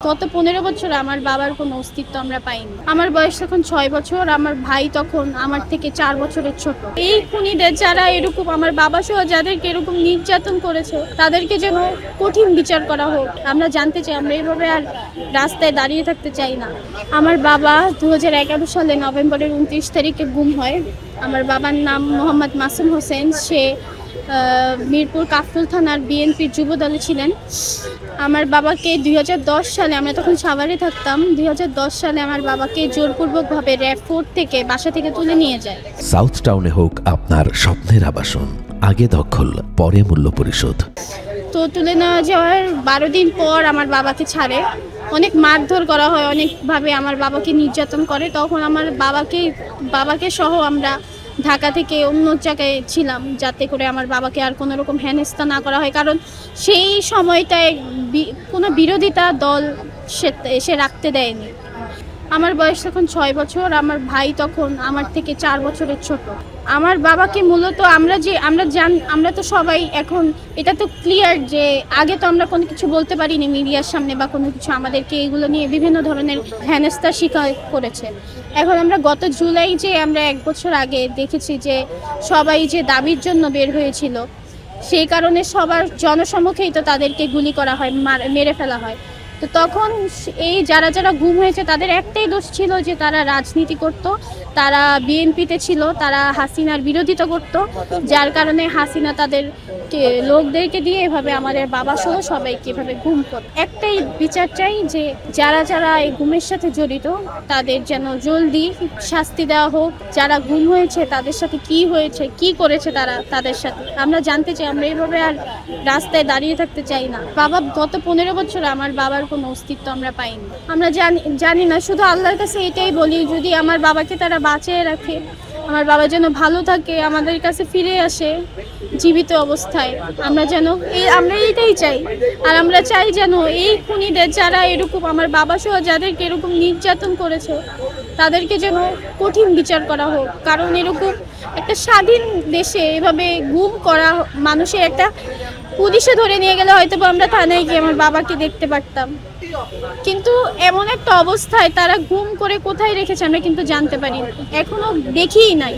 গত 15 বছর আমার বাবার কোনো অস্তিত্ব আমরা পাইনি। আমার বয়স তখন 6 বছর, আমার ভাই তখন আমার থেকে 4 বছরের ছোট। এই খুনিদের যারা এরকম আমার বাবা সহ যাদেরকে এরকম নির্যাতন করেছে তাদেরকে যেন কঠিন বিচার করা হোক। আমরা জানতে চাই, আমরা এইভাবে আর রাস্তায় দাঁড়িয়ে থাকতে চাই না। আমার বাবা 2011 সালে নভেম্বরের 29 তারিখে গুম হয়। আমার বাবার নাম মোহাম্মদ মাসুম হোসেন। সে মিরপুর কাফরুল থানার বিএনপির যুব দলে ছিলেন। আমার বাবাকে 2010 সালে, আমরা তখন সাভারে থাকতাম, 2010 সালে আমার বাবাকে জোরপূর্বকভাবে র‍্যাব 4 থেকে বাসা থেকে তুলে নিয়ে যায়। সাউথ টাউনে হোক আপনার স্বপ্নের আবাসন, আগে দখল পরে মূল্য পরিশোধ। তো তুলে নেওয়া যাওয়ার 12 দিন পর আমার বাবাকে ছাড়ে। অনেক মারধর করা হয়, অনেকভাবে আমার বাবাকে নির্যাতন করে। তখন আমার বাবাকে সহ আমরা ঢাকা থেকে অন্য জায়গায় ছিলাম, যাতে করে আমার বাবাকে আর কোনো রকম হেনস্থা না করা হয়। কারণ সেই সময়টায় কোনো বিরোধিতা দল সে রাখতে দেয়নি। আমার বয়স তখন 6 বছর, আমার ভাই তখন আমার থেকে 4 বছরের ছোট। আমার বাবাকে মূলত আমরা তো সবাই এখন এটা তো ক্লিয়ার যে আগে তো আমরা কোনো কিছু বলতে পারিনি মিডিয়ার সামনে বা কোনো কিছু, আমাদেরকে এগুলো নিয়ে বিভিন্ন ধরনের হেনস্থার শিকার করেছে। এখন আমরা গত জুলাই যে আমরা 1 বছর আগে দেখেছি যে সবাই যে দাবির জন্য বের হয়েছিল, সেই কারণে সবার জনসমক্ষেই তো তাদেরকে গুলি করা হয়, মেরে ফেলা হয়। তো তখন এই যারা গুম হয়েছে তাদের একটাই দোষ ছিল যে তারা রাজনীতি করত, তারা বিএনপিতে ছিল, তারা হাসিনার বিরোধিতা করত, যার কারণে হাসিনা তাদের লোকদেরকে দিয়ে এভাবে আমাদের বাবা সহ সবাইকে এভাবে গুম করে। একটাই বিচার চাই যে যারা এই গুমের সাথে জড়িত তাদের যেন জলদি শাস্তি দেওয়া হোক। যারা গুম হয়েছে তাদের সাথে কি হয়েছে, কি করেছে তাদের সাথে আমরা জানতে চাই। আমরা এইভাবে আর রাস্তায় দাঁড়িয়ে থাকতে চাই না। বাবা গত 15 বছর আমার বাবার কোনো অস্তিত্ব আমরা পাইনি। আমরা জানি না, শুধু আল্লাহর কাছে এটাই বলি, যদি আমার বাবাকে তারা বাঁচিয়ে রাখে, আমার বাবা যেন ভালো থাকে, আমাদের কাছে ফিরে আসে জীবিত অবস্থায়। আমরা এইটাই চাই। আর আমরা চাই যেন এই খুনিদের যারা এরকম আমার বাবা সহ যাদেরকে এরকম নির্যাতন করেছে তাদেরকে যেন কঠিন বিচার করা হোক। কারণ এরকম একটা স্বাধীন দেশে এভাবে গুম করা মানুষের একটা, পুলিশে ধরে নিয়ে গেলে হয়তো আমরা থানায় গিয়ে আমার বাবাকে দেখতে পারতাম, কিন্তু এমন একটা অবস্থায় তারা গুম করে কোথায় রেখেছে আমরা কিন্তু জানতে পারি না, এখনো দেখিই নাই।